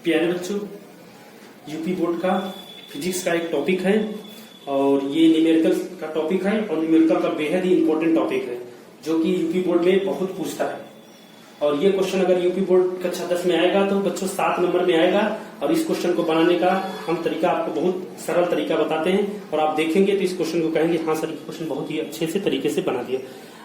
प्यारे बच्चों, UP board का फिजिक्स का एक टॉपिक है और ये न्यूमेरिकल का टॉपिक है और न्यूमेरिकल का बेहद ही इंपॉर्टेंट टॉपिक है जो कि यूपी बोर्ड में बहुत पूछता है। और ये क्वेश्चन अगर यूपी बोर्ड कक्षा 10 में आएगा तो बच्चों 7 नंबर में आएगा। और इस क्वेश्चन को बनाने का हम तरीका आपको बहुत सरल तरीका बताते हैं और आप देखेंगे तो इस क्वेश्चन को कहेंगे हाँ सर, क्वेश्चन बहुत ही अच्छे से तरीके से बना दिया।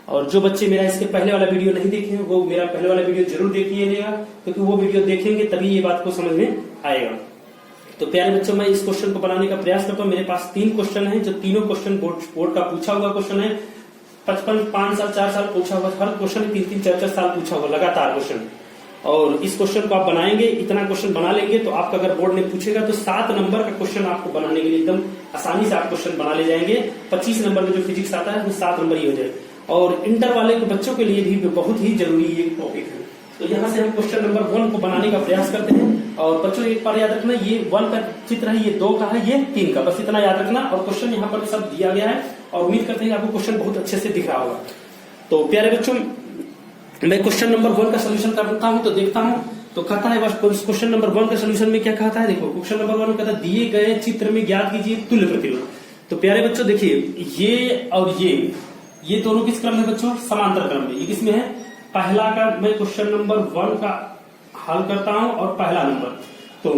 और जो बच्चे मेरा इसके पहले वाला वीडियो नहीं देखे हैं वो मेरा पहले वाला वीडियो जरूर देखिएगा, क्योंकि वो वीडियो देखेंगे तभी ये बात को समझ में आएगा। तो प्यारे बच्चों, मैं इस क्वेश्चन को बनाने का प्रयास करता हूँ। मेरे पास 3 क्वेश्चन हैं जो तीनों क्वेश्चन बोर्ड का पूछा हुआ क्वेश्चन है। 55, 5 साल, 4 साल पूछा हुआ, हर क्वेश्चन 3-3, 4-4 साल पूछा हुआ लगातार क्वेश्चन। और इस क्वेश्चन को आप बनाएंगे, इतना क्वेश्चन बना लेंगे तो आपका अगर बोर्ड ने पूछेगा तो 7 नंबर का क्वेश्चन आपको बनाने के लिए एकदम आसानी से आप क्वेश्चन बना ले जाएंगे। 25 नंबर में जो फिजिक्स आता है वो 7 नंबर ही हो जाए। और इंटर वाले बच्चों के लिए भी बहुत ही जरूरी ये टॉपिक है। तो यहाँ से हम क्वेश्चन नंबर 1 को बनाने का प्रयास करते हैं। और बच्चों एक बार याद रखना, ये 1 का चित्र है, ये 2 का है, ये 3 का, बस इतना याद रखना। और क्वेश्चन यहाँ पर सब दिया गया है और उम्मीद करते हैं आपको क्वेश्चन बहुत अच्छे से दिख रहा होगा। तो प्यारे बच्चों, मैं क्वेश्चन नंबर 1 का सोल्यूशन करता हूँ। तो देखता हूँ तो कहता है बस क्वेश्चन नंबर 1 का सोल्यूशन में क्या कहता है। देखो क्वेश्चन नंबर 1 में कहता है दिए गए चित्र में ज्ञात कीजिए तुल्य प्रतिरोध। तो प्यारे बच्चों देखिए, ये और ये दोनों किस क्रम में बच्चों? समांतर क्रम में। ये किसमें है? पहला का मैं क्वेश्चन नंबर 1 का हल करता हूं और पहला नंबर, तो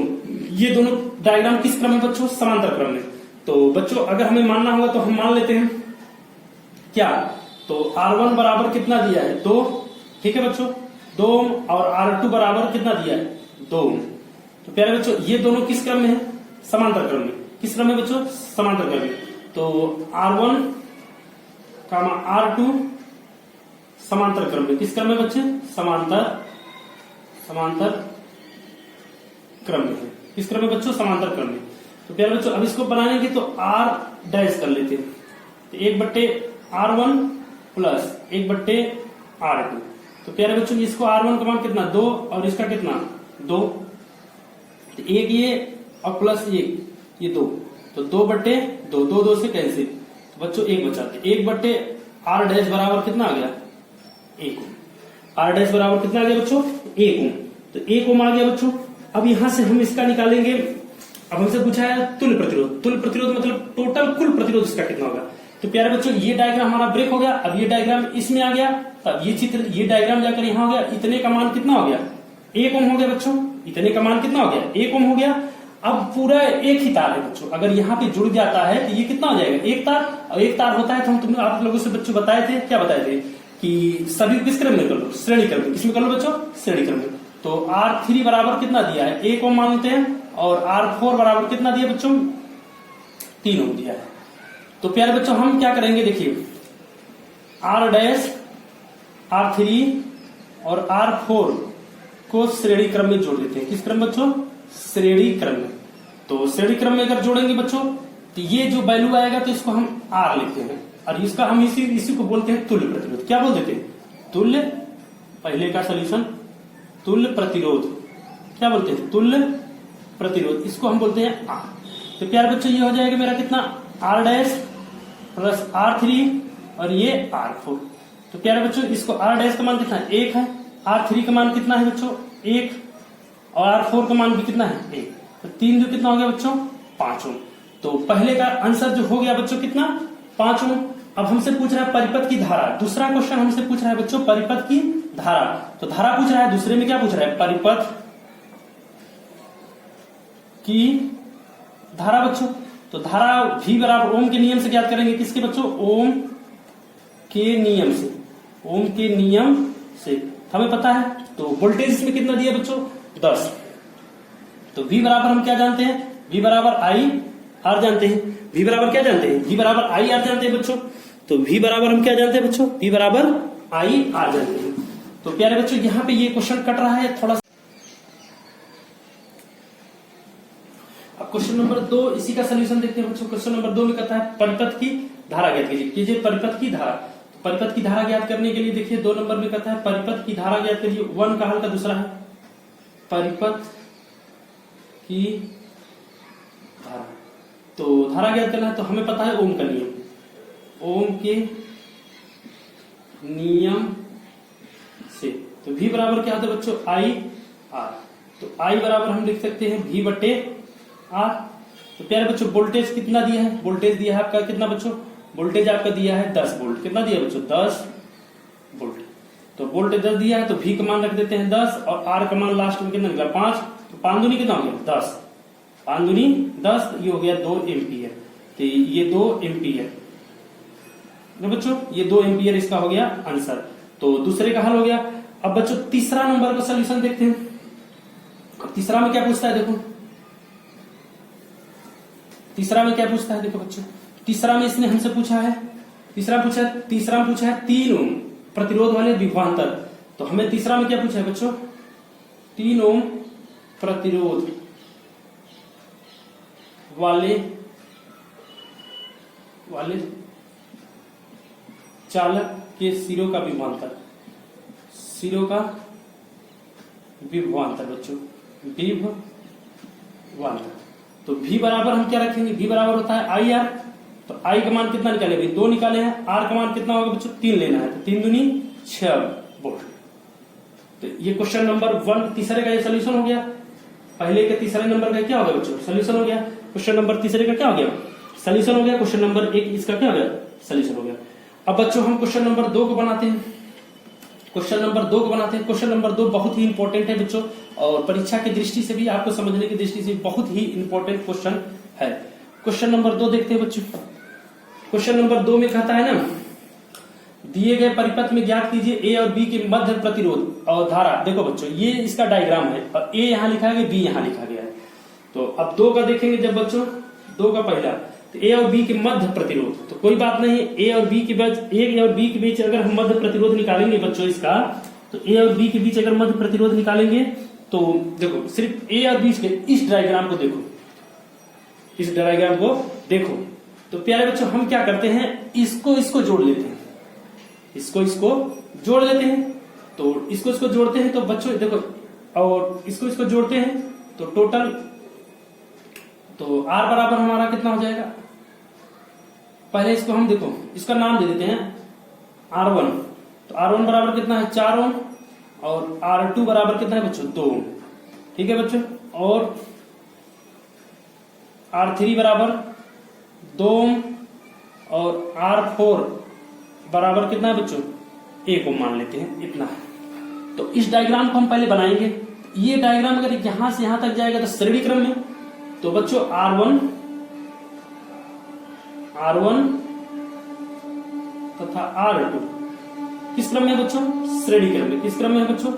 ये दोनों डायग्राम किस क्रम में बच्चों? समांतर क्रम में। तो बच्चों अगर हमें मानना होगा तो हम मान लेते हैं क्या, तो R1 बराबर कितना दिया है? 2, ठीक है बच्चों, 2 और R2 बराबर कितना दिया है? 2। तो प्यारे बच्चों ये दोनों किस क्रम में है? समांतर क्रम में। किस क्रम में बच्चों? समांतर क्रम में। तो R1 R2 समांतर क्रम में। किस क्रम में बच्चे? समांतर क्रम में है। किस क्रम में बच्चों? समांतर क्रम में। तो प्यारे बच्चों अब इसको बनाएंगे तो R डैश कर लेते हैं। तो 1/R1 प्लस 1/R2। तो प्यारे बच्चों इसको R1 का मान कितना? 2 और इसका कितना? 2। तो एक ये और प्लस ये 2, तो 2/2, 2 से कैंसिल। तो बच्चों 1 बचाते, 1/R डैश बराबर कितना आ गया? 1 ओम। R डैश बराबर कितना आ गया बच्चों? 1 ओम। तो 1 ओम आ गया बच्चों। अब यहां से हम इसका निकालेंगे। अब हमसे पूछा है तुल्य प्रतिरोध। तुल्य प्रतिरोध मतलब टोटल कुल प्रतिरोध इसका कितना होगा। तो प्यारे बच्चों ये डायग्राम हमारा ब्रेक हो गया। अब ये डायग्राम इसमें आ गया, तब ये चित्र, ये डायग्राम जाकर यहां हो गया। इतने का मान कितना हो गया? 1 ओम हो गया बच्चों। इतने का मान कितना हो गया? 1 ओम हो गया। अब पूरा एक ही तार है बच्चों, अगर यहाँ पे जुड़ जाता है तो ये कितना हो जाएगा? एक तार। और एक तार होता है तो हम तुमने आप लोगों से बच्चों बताए थे, क्या बताए थे कि सभी किस क्रम में कर लो? श्रेणी क्रम में। किसमें कर लो बच्चों? श्रेणी क्रम में। तो R3 बराबर कितना दिया है? 1 ओम मानते हैं। और R4 बराबर कितना दिया बच्चों? 3 ओम दिया है। तो प्यारे बच्चों हम क्या करेंगे, देखिए R डैश, R3 और R4 को श्रेणी क्रम में जोड़ देते हैं। किस क्रम बच्चों? श्रेणी क्रम में। तो श्रेणी क्रम में अगर जोड़ेंगे बच्चों तो ये जो वैल्यू आएगा तो इसको हम R लिखते हैं और इसका हम इसी को बोलते हैं तुल्य प्रतिरोध। क्या बोल देते हैं? तुल्य, पहले का सोल्यूशन तुल्य प्रतिरोध। क्या बोलते हैं? तुल्य प्रतिरोध। इसको हम बोलते हैं R। तो प्यारे बच्चों ये हो जाएगा मेरा कितना? R डैश प्लस R3 और ये R4। तो प्यारे बच्चों इसको R डैश का मान कितना है? 1 है। R3 का मान कितना है बच्चों? 1। और R4 का मान भी कितना है? 1। तो 3 जो कितना हो गया बच्चों? 5 ओम। तो पहले का आंसर जो हो गया बच्चों कितना? 5 ओम। अब हमसे पूछ रहा है परिपथ की धारा। दूसरा क्वेश्चन हमसे पूछ रहा है बच्चों परिपथ की धारा। तो धारा पूछ रहा है, दूसरे में क्या पूछ रहा है? परिपथ की धारा बच्चों। तो धारा V बराबर ओम के नियम से ज्ञात करेंगे। किसके बच्चों? ओम के नियम से। ओम के नियम से हमें पता है। तो वोल्टेज इसमें कितना दिया बच्चों? 10। तो V बराबर हम क्या जानते हैं? V बराबर I R जानते हैं। V बराबर क्या जानते हैं? V बराबर I R जानते हैं बच्चों। तो V बराबर हम क्या जानते हैं बच्चों? V बराबर I R जानते हैं। तो प्यारे बच्चों यहाँ पे ये क्वेश्चन कट रहा है थोड़ा सा। अब क्वेश्चन नंबर 2 इसी का सोल्यूशन देखते हैं बच्चों। क्वेश्चन नंबर 2 में कहता है परिपथ की धारा ज्ञात कीजिए। परिपथ की धारा। परिपथ की धारा ज्ञात करने के लिए देखिए 2 नंबर में कहता है परिपथ की धारा ज्ञात करिए। 1 का हल का दूसरा है परिपथ की धारा। तो धारा ज्ञात करना है तो हमें पता है ओम का नियम। ओम के नियम से। तो V बराबर क्या होता है बच्चों? I R। तो I बराबर हम लिख सकते हैं V बटे R। तो प्यारे बच्चों वोल्टेज कितना दिया है, वोल्टेज दिया है आपका कितना बच्चों, वोल्टेज आपका दिया है 10 वोल्ट। कितना दिया बच्चों, 10 वोल्ट। तो वोल्टेज 10 दिया है तो V का मान रख देते हैं 10 और R का मान लास्ट में कितना निकला 5। तो 5 दूनी कितना हो गया 10, 5 दूनी 10, ये हो गया 2 एम्पियर। तो ये 2 एम्पियर बच्चों, ये 2 एम्पियर इसका हो गया आंसर। तो दूसरे का हल हो गया। अब बच्चों तीसरा नंबर का सोल्यूशन देखते हैं। अब तीसरा में क्या पूछता है, देखो तीसरा में क्या पूछता है, देखो बच्चों तीसरा में इसने हमसे पूछा है, तीसरा में पूछा है 3 ओम प्रतिरोध वाले विभवांतर। तो हमें तीसरा में क्या पूछा है बच्चों, 3 ओम प्रतिरोध वाले चालक के सिरों का विभवांतर, सिरों का विभवांतर बच्चों, विभवांतर। तो V बराबर हम क्या रखेंगे, V बराबर होता है आई आर। तो I का मान कितना निकाले, 2 निकाले हैं। R का मान कितना होगा बच्चों, 3 लेना है। तो 3 दूनी 6 वोल्ट। तो ये क्वेश्चन नंबर 1 तीसरे का ये सोल्यूशन हो गया। पहले के तीसरे नंबर का क्या हो गया बच्चों, सोल्यूशन हो गया। क्वेश्चन नंबर तीसरे का क्या हो गया, सोल्यूशन हो गया। क्वेश्चन नंबर 1 इसका क्या हो गया, सोल्यूशन हो गया। अब बच्चों हम क्वेश्चन नंबर 2 को बनाते हैं। क्वेश्चन नंबर 2 को बनाते हैं। क्वेश्चन नंबर 2 बहुत ही इंपॉर्टेंट है बच्चों, और परीक्षा की दृष्टि से भी, आपको समझने की दृष्टि से बहुत ही इंपॉर्टेंट क्वेश्चन है। क्वेश्चन नंबर 2 देखते हैं बच्चों। क्वेश्चन नंबर 2 में कहता है ना, दिए गए परिपथ में ज्ञात कीजिए ए और बी के मध्य प्रतिरोध और धारा। देखो बच्चों ये इसका डायग्राम है और ए यहां लिखा है, बी यहां लिखा गया है। तो अब 2 का देखेंगे जब बच्चों, 2 का पहला, तो ए और बी के मध्य प्रतिरोध। तो कोई बात नहीं, ए और बी के बीच अगर हम मध्य प्रतिरोध निकालेंगे बच्चों इसका, तो ए और बी के बीच अगर मध्य प्रतिरोध निकालेंगे तो देखो सिर्फ ए और बी के इस डायग्राम को देखो, इस डायग्राम को देखो। तो प्यारे बच्चों हम क्या करते हैं, इसको जोड़ लेते हैं, इसको जोड़ लेते हैं। तो इसको जोड़ते हैं तो बच्चों देखो, और इसको जोड़ते हैं तो टोटल, तो R बराबर हमारा कितना हो जाएगा। पहले इसको हम देखो, इसका नाम दे देते हैं R1। तो R1 बराबर कितना है 4 ओम, और R2 बराबर कितना है बच्चों 2 ओम। ठीक है बच्चों, और R3 बराबर 2 ओम, और R4 बराबर कितना है बच्चों 1 ओम मान लेते हैं, इतना है। तो इस डायग्राम को हम पहले बनाएंगे। ये डायग्राम अगर यहां से यहां तक जाएगा तो श्रेणी क्रम में, तो बच्चों R1 तथा R2 किस क्रम में बच्चों, श्रेणी क्रम में। किस क्रम में है बच्चों,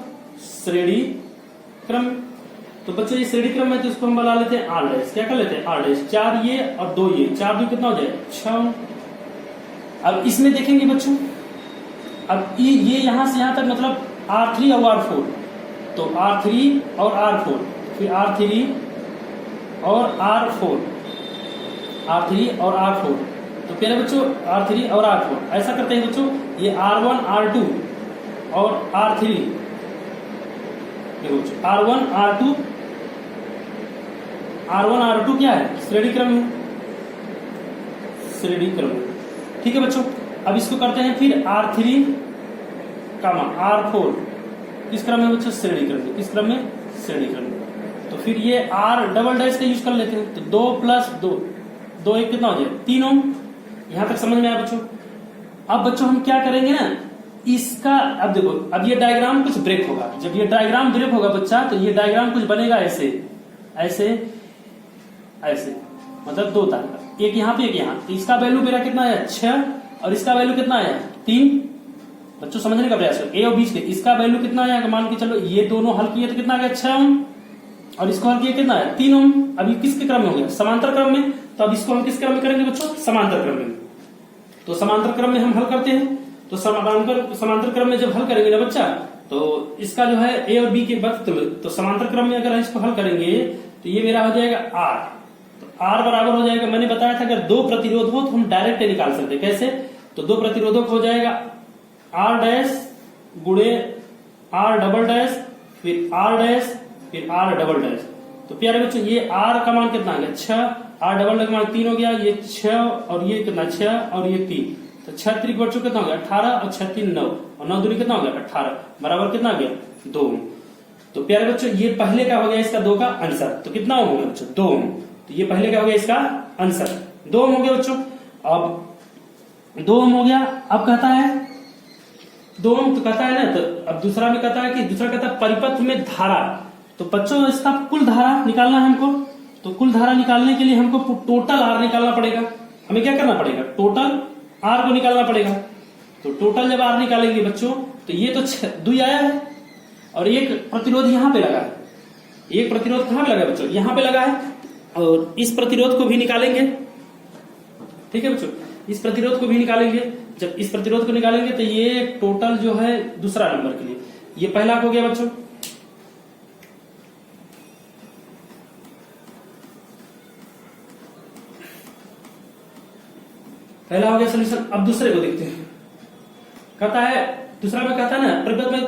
श्रेणी क्रम। तो बच्चों ये श्रेणी क्रम में, तो इसको हम बना लेते हैं R डैश। क्या कर लेते हैं R डैश, 4 ये और 2 ये, 4 2 कितना हो जाए 6। अब इसमें देखेंगे बच्चों, अब ये यहां से यहां तक मतलब R3 और R4, तो R3 और R4, फिर R3 और R4, R3 और R4। तो पहले बच्चों R3 और R4 ऐसा करते हैं बच्चों, ये R1 R2 और R3, देखो बच्चों R1 R2 क्या है, श्रेणी क्रम में, श्रेणी क्रम में। ठीक है बच्चों, अब इसको करते हैं फिर R3 R4 किस क्रम में बच्चों, श्रेणी क्रम में। किस क्रम में, श्रेणी क्रम में। तो फिर ये R डबल डैश का यूज कर लेते हैं। तो 2 + 2 1 कितना हो जाए 3 ओम। यहां तक समझ में आया बच्चों। अब बच्चों हम क्या करेंगे ना, इसका अब देखो, अब ये डायग्राम कुछ ब्रेक होगा। जब ये डायग्राम ब्रेक होगा बच्चा, तो ये डायग्राम कुछ बनेगा ऐसे ऐसे ऐसे, मतलब 2 तार का, एक यहाँ पे एक यहाँ। तो इसका वैल्यू मेरा कितना है 6, और इसका वैल्यू कितना है 3। बच्चों समझने का प्रयास करो, ए और बीच के इसका वैल्यू कितना आया, मान के चलो ये दोनों हल किए तो कितना आ गया 6 ओम, और इसको हल किया कितना है 3 ओम। अभी किसके क्रम में हो गया, समांतर क्रम में। तो अब इसको हम किस क्रम में करेंगे बच्चों, समांतर क्रम में। तो समांतर क्रम में हम हल करते हैं। तो समांतर क्रम में जब हल करेंगे ना बच्चा, तो इसका जो है ए और बी के वक्त में, तो समांतर क्रम में अगर इसको हल करेंगे तो ये मेरा हो जाएगा R। तो R बराबर हो जाएगा, मैंने बताया था अगर 2 प्रतिरोध हो तो हम डायरेक्ट निकाल सकते। कैसे, तो 2 प्रतिरोधक हो जाएगा R डैश गुणे R डबल डैश, फिर R डैश, फिर R डबल डैश। तो प्यारे बच्चों ये R का मान कितना आ गया 6, R डबल का मान 3 हो गया, ये 6 और ये कितना 6 और ये 3। तो 6 3 बच्चों कितना हो गया 18, और 6 3 9, और 9 दूनी कितना हो गया 18, बराबर कितना आ गया 2। तो प्यारे बच्चों ये पहले का हो गया इसका 2 का आंसर। तो कितना ओम हो गया बच्चों? 2 ओम। तो ये पहले का हो गया इसका आंसर 2 ओम हो गया बच्चों। अब 2 ओम हो गया। अब कहता है 2 ओम, तो कहता है ना, तो अब दूसरा में कहता है कि दूसरा कहता है परिपथ में धारा। तो बच्चों इसका कुल धारा निकालना है हमको। तो कुल धारा निकालने के लिए हमको टोटल आर निकालना पड़ेगा। हमें क्या करना पड़ेगा? टोटल आर को निकालना पड़ेगा। तो टोटल जब आर निकालेंगे बच्चों, तो ये तो 2 आया है और एक प्रतिरोध यहां पे लगा है। एक प्रतिरोध कहां पे लगा है बच्चों? यहां पे लगा है। और इस प्रतिरोध को भी निकालेंगे। ठीक है बच्चों, इस प्रतिरोध को भी निकालेंगे। जब इस प्रतिरोध को निकालेंगे तो ये टोटल जो है दूसरा नंबर के लिए, ये पहला हो गया बच्चों। पहला हो गया सोल्यूशन। अब दूसरे को देखते हैं। कहता है दूसरा में कहता है ना परिपथ में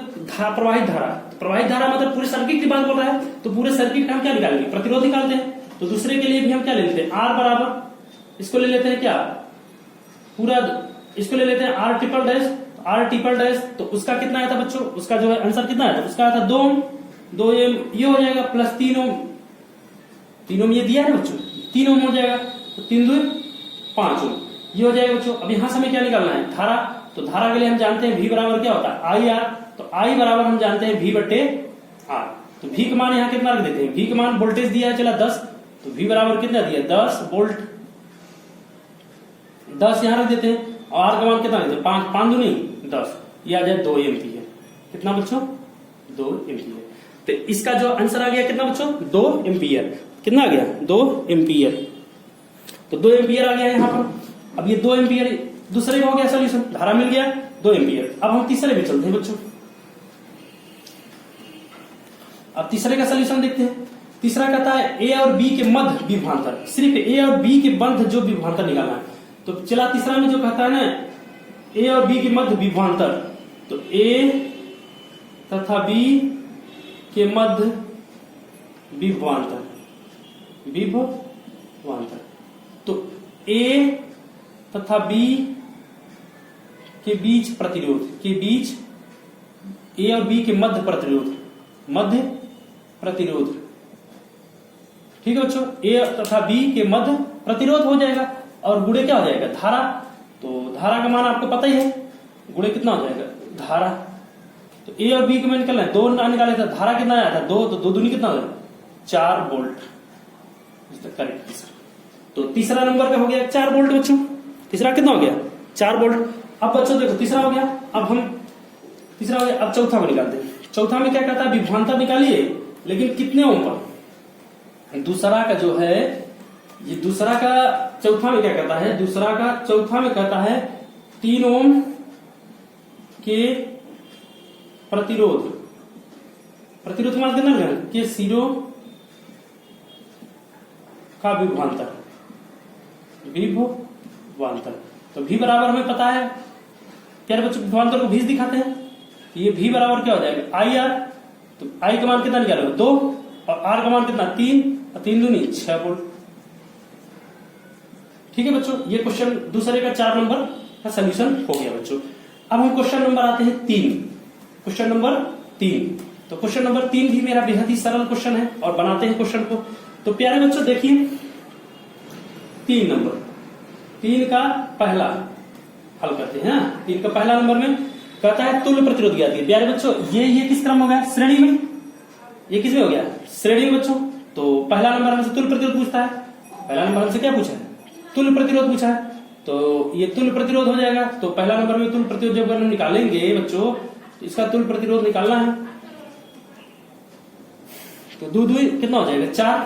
प्रवाहित धारा। तो प्रवाहित धारा मतलब पूरे सर्किट की बात बोल रहा है। तो पूरे सर्किट का हम क्या निकालेंगे? प्रतिरोध निकालते हैं। तो दूसरे के लिए भी हम क्या ले लेते हैं? आर बराबर इसको ले लेते हैं क्या? पूरा इसको ले लेते हैं R triple dash. R triple dash तो उसका कितना आया था बच्चों? उसका जो है आंसर कितना आया था? उसका आया था 2 ओम। 2 ओम ये हो जाएगा प्लस 3 ओम। 3 ओम ये दिया है बच्चों, 3 ओम हो जाएगा। तो 3 2 5 ओम ये हो जाएगा बच्चों। अब यहां से हमें क्या निकालना है? धारा। तो धारा के लिए हम जानते हैं V बराबर क्या होता है? I R. तो आई बराबर हम जानते हैं V बटे आर। तो V का मान यहाँ कितना रख देते हैं? V का मान वोल्टेज दिया है चला 10, तो V बराबर कितना दिया? 10 वोल्ट। 10 यहां रख देते हैं और आर का मान कितना देते हैं? 5 दूनी 10, ये आ जाए 2 एम्पियर। कितना बच्चों? 2 एम्पियर। तो इसका जो आंसर आ गया कितना बच्चों? 2 एम्पियर। कितना आ गया? 2 एम्पियर। तो 2 एम्पियर आ गया यहाँ पर। अब ये 2 एम्पियर दूसरे का हो गया सोल्यूशन, धारा मिल गया 2 एम्पियर। अब हम तीसरे पे चलते हैं बच्चों। अब तीसरे का सोल्यूशन देखते हैं। तीसरा कहता है ए और बी के मध्य विभवांतर। सिर्फ ए और बी के मध्य जो विभवांतर निकालना है। तो चला तीसरा में जो कहता है ना ए और बी के मध्य विभवांतर, तो ए तथा बी के मध्य विभवांतर। तो ए तथा बी के बीच प्रतिरोध, के बीच ए और बी के मध्य प्रतिरोध। ठीक है बच्चों, ए तथा बी के मध्य प्रतिरोध हो जाएगा और गुणे क्या हो जाएगा? धारा। तो धारा का मान आपको पता ही है, गुणे कितना हो जाएगा? धारा। तो ए और बी को मैं निकालना है, 2 निकाले था, धारा कितना आया था? 2, तो 2 दूनी कितना हो जाएगा? 4 वोल्ट। करेक्ट। तो तीसरा नंबर का हो गया 4 वोल्ट बच्चों। तीसरा कितना हो गया? 4 वोल्ट। अब बच्चों देखो तीसरा हो गया। अब हम तीसरा हो गया। अब चौथा में निकालते हैं। चौथा में क्या कहता है? विभवांतर निकालिए, लेकिन कितने ओम पर? दूसरा का जो है ये दूसरा का चौथा में क्या कहता है? दूसरा का चौथा में कहता है 3 ओम के प्रतिरोध मान कितना के सीरो का विभवांतर। तो V बराबर हमें पता है। प्यारे बच्चों विभवांतर को 20 दिखाते हैं। तो ये V बराबर क्या हो जाएगा? I R. तो I का मान कितना निकालोगे? 2 और R का मान कितना? 3 और 3 दूनी 6 वोल्ट। ठीक है बच्चों, ये क्वेश्चन दूसरे का 4 नंबर का सोल्यूशन हो गया बच्चों। अब हम क्वेश्चन नंबर आते हैं 3। Question number 3। तो क्वेश्चन नंबर 3 भी मेरा बेहद ही सरल क्वेश्चन है और बनाते हैं क्वेश्चन को। तो प्यारे बच्चों देखिए 3 नंबर, 3 का पहला हल करते हैं। 3 का पहला नंबर में कहता है तुल्य प्रतिरोध ज्ञात कीजिए। प्यारे बच्चों ये किस क्रम हो गया? श्रेणी में। ये किस में हो गया? श्रेणी में बच्चों। तो पहला नंबर हमसे तुल्य प्रतिरोध पूछता है। पहला नंबर हमसे क्या पूछा है? तुल्य प्रतिरोध पूछा है। तो ये तुल्य प्रतिरोध हो जाएगा। तो पहला नंबर में तुल्य प्रतिरोध जब हम निकालेंगे बच्चों, तो इसका तुल्य प्रतिरोध निकालना है। तो 2 2 कितना हो जाएगा? 4।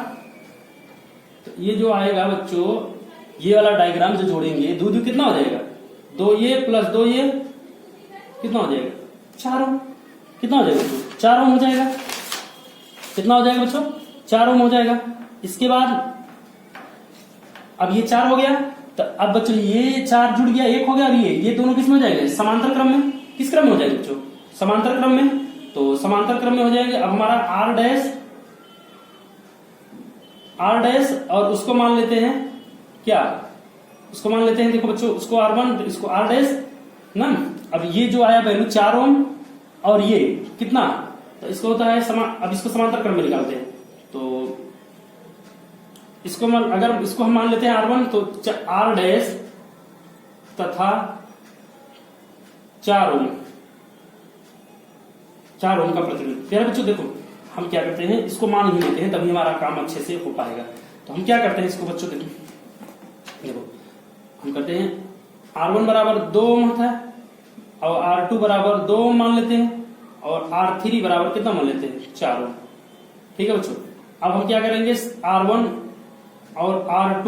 तो ये जो आएगा बच्चों, ये वाला डायग्राम जो जोड़ेंगे, 2 2 कितना हो जाएगा? 2 ये प्लस 2 ये कितना हो जाएगा? 4 ओम। कितना हो जाएगा? 4 ओम हो जाएगा। कितना हो जाएगा बच्चों? 4 ओम हो जाएगा। इसके बाद अब ये 4 हो गया। तो अब बच्चों ये 4 जुड़ गया, 1 हो गया। अब ये दोनों किस में हो जाएंगे? समांतर क्रम में। किस क्रम में हो जाएंगे बच्चों? समांतर क्रम में। तो समांतर क्रम में हो जाएंगे। अब हमारा आर डैश और उसको मान लेते हैं क्या? उसको मान लेते हैं, देखो बच्चों, उसको R1 इसको R डैश ना। अब ये जो आया वैल्यू 4 ओम और ये कितना तो इसको होता है अब इसको समांतर क्रम में निकालते हैं। तो इसको अगर इसको हम मान लेते हैं R1, तो R डैश तथा 4 ओम का प्रतिरोध। प्यारे बच्चों देखो हम क्या करते हैं, इसको मान ही लेते हैं तभी हमारा काम अच्छे से हो पाएगा। तो हम क्या करते हैं इसको बच्चों देखो हम करते हैं R1 बराबर 2 ओम होता है और R2 बराबर 2 ओम मान लेते हैं और R3 बराबर कितना मान लेते हैं 4 ओम। ठीक है बच्चों, अब हम क्या करेंगे R1 और R2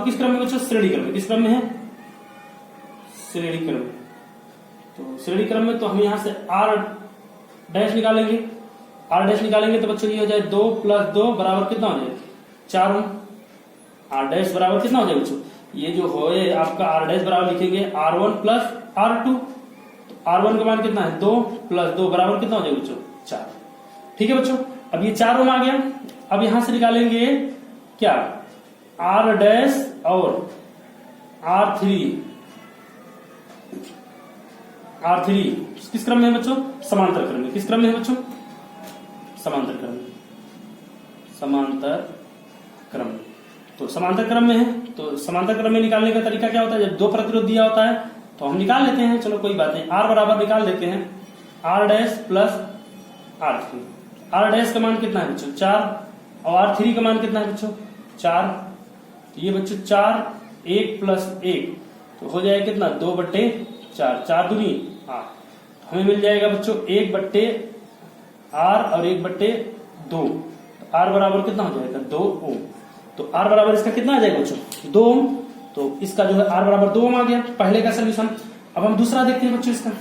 किस क्रम में बच्चों? श्रेणी क्रम में। किस क्रम में है? श्रेणी क्रम में। तो श्रेणी क्रम में तो हम यहां से R डैश निकालेंगे। R डैश निकालेंगे तो बच्चों ये हो जाए 2 + 2 बराबर कितना हो जाए 4 ओम। R डैश बराबर कितना हो जाए बच्चों? ये जो हो आपका R डैश बराबर लिखेंगे R1 + R2। तो R1 का मान कितना है 2 + 2 बराबर कितना हो जाए बच्चों 4। ठीक है बच्चों, अब ये 4 ओम आ गया। अब यहां से निकालेंगे क्या R डैश और R3 किस क्रम में है बच्चों? समांतर क्रम में। किस क्रम में है बच्चों? समांतर क्रम में। समांतर क्रम। तो समांतर क्रम में है, तो समांतर क्रम में निकालने का तरीका क्या होता है? जब 2 प्रतिरोध दिया होता है तो हम निकाल लेते हैं, चलो कोई बात नहीं। R बराबर निकाल देते हैं R dash plus R3। R dash का मान कितना है बच्चों 4 और R3 का मान कितना है बच्चों 4। तो ये बच्चों 4 1 + 1 तो हो जाएगा कितना 2/4। 4 दूनी 8। हमें मिल जाएगा बच्चों 1/R और 1/2। तो R बराबर कितना हो जाएगा 2 ओम। तो R बराबर इसका कितना आ जाएगा बच्चों 2 ओम। तो इसका जो है R बराबर 2 ओम आ गया पहले का सोल्यूशन। अब हम दूसरा देखते हैं बच्चों इसका।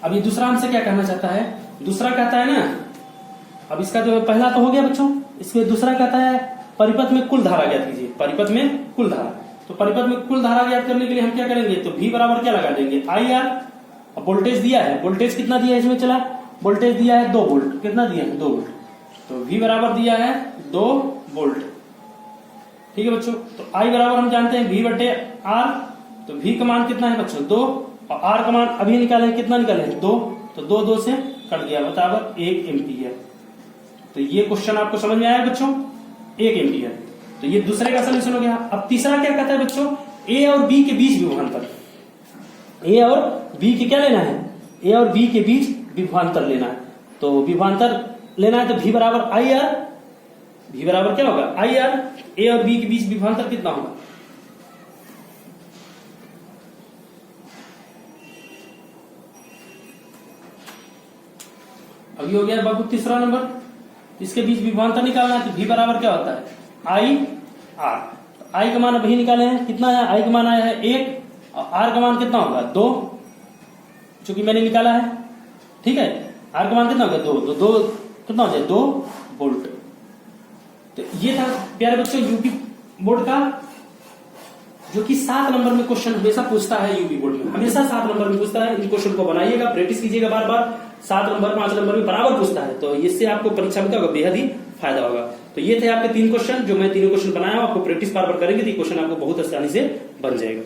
अब ये दूसरा हमसे क्या कहना चाहता है? दूसरा कहता है ना, अब इसका जो पहला तो हो गया बच्चों, इसके दूसरा कहता है परिपथ में कुल धारा ज्ञात कीजिए। परिपथ में कुल धारा, तो परिपथ में कुल धारा ज्ञात करने के लिए हम क्या करेंगे? तो V बराबर क्या लगा देंगे IR। अब वोल्टेज दिया है, वोल्टेज कितना दिया है इसमें? चला वोल्टेज दिया है 2 वोल्ट। कितना दिया है 2 वोल्ट। तो V बराबर दिया है 2 वोल्ट। ठीक है बच्चों, तो I बराबर हम जानते हैं V/R। तो V का मान कितना है बच्चों 2 और R का मान अभी निकाले कितना निकाले 2। तो 2 से कट गया बराबर 1 एम्पीयर। तो ये क्वेश्चन आपको समझ में आया बच्चों 1 एम्पीयर। तो ये दूसरे का सोल्यूशन हो गया। अब तीसरा क्या कहता है बच्चों? A और B के बीच विभवांतर। A और B के क्या लेना है? A और B के बीच विभवांतर लेना है। तो विभवांतर लेना है तो V बराबर IR। V बराबर क्या होगा IR। A और B के बीच विभवांतर कितना होगा? अभी हो गया बाबू तीसरा नंबर। इसके बीच विभवांतर निकालना है तो V बराबर क्या होता है IR। तो I का मान अभी निकाले हैं, कितना है? I का मान आया है 1 और R का मान कितना होगा 2, चूंकि मैंने निकाला है। ठीक है, R का मान कितना होगा 2। तो 2 कितना हो जाए 2 वोल्ट। तो ये था प्यारे बच्चों यूपी बोर्ड का, जो कि 7 नंबर में क्वेश्चन हमेशा पूछता है। यूपी बोर्ड में हमेशा 7 नंबर में पूछता है। इन क्वेश्चन को बनाइएगा, प्रैक्टिस कीजिएगा बार बार। 7 नंबर 5 नंबर में बराबर पूछता है, तो इससे आपको परीक्षा में क्या होगा बेहद ही फायदा होगा। तो ये थे आपके 3 क्वेश्चन, जो मैं तीनों क्वेश्चन बनाया हूं। आपको प्रैक्टिस बार बार करेंगे तो क्वेश्चन आपको बहुत आसानी से बन जाएगा।